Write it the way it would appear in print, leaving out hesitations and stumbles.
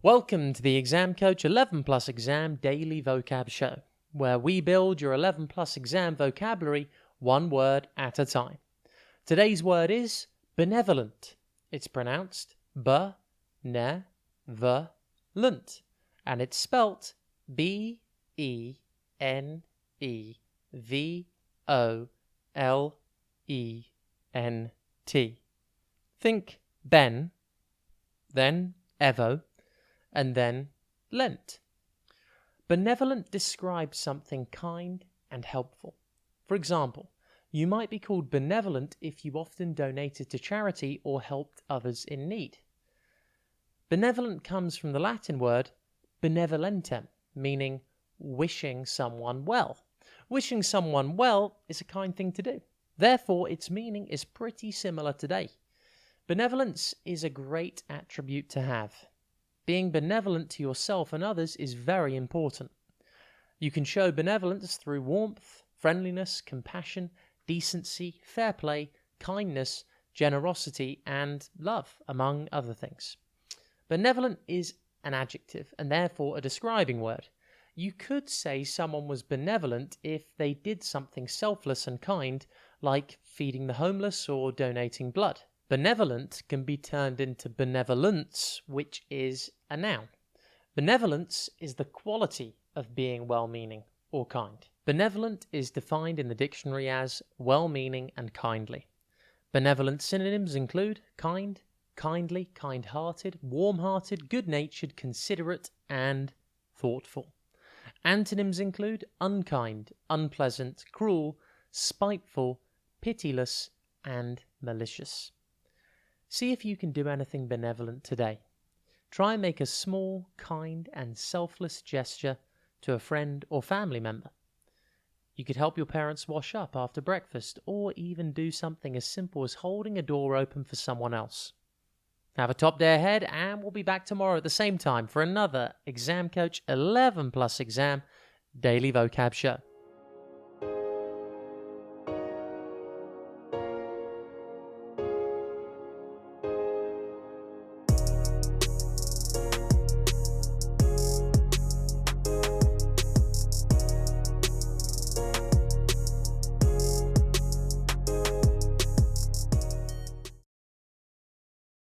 Welcome to the Exam Coach 11 Plus Exam Daily Vocab Show, where we build your 11 Plus exam vocabulary one word at a time. Today's word is benevolent. It's pronounced be-ne-ver-lunt, and it's spelt B-E-N-E-V-O-L-E-N-T. Think ben, then evo, and then lent. Benevolent describes something kind and helpful. For example, you might be called benevolent if you often donated to charity or helped others in need. Benevolent comes from the Latin word benevolentem, meaning wishing someone well. Wishing someone well is a kind thing to do. Therefore, its meaning is pretty similar today. Benevolence is a great attribute to have. Being benevolent to yourself and others is very important. You can show benevolence through warmth, friendliness, compassion, decency, fair play, kindness, generosity, and love, among other things. Benevolent is an adjective and therefore a describing word. You could say someone was benevolent if they did something selfless and kind, like feeding the homeless or donating blood. Benevolent can be turned into benevolence, which is a noun. Benevolence is the quality of being well-meaning or kind. Benevolent is defined in the dictionary as well-meaning and kindly. Benevolent synonyms include kind, kindly, kind-hearted, warm-hearted, good-natured, considerate, and thoughtful. Antonyms include unkind, unpleasant, cruel, spiteful, pitiless, and malicious. See if you can do anything benevolent today. Try and make a small, kind, and selfless gesture to a friend or family member. You could help your parents wash up after breakfast, or even do something as simple as holding a door open for someone else. Have a top day ahead, and we'll be back tomorrow at the same time for another Exam Coach 11 Plus Exam Daily Vocab Show.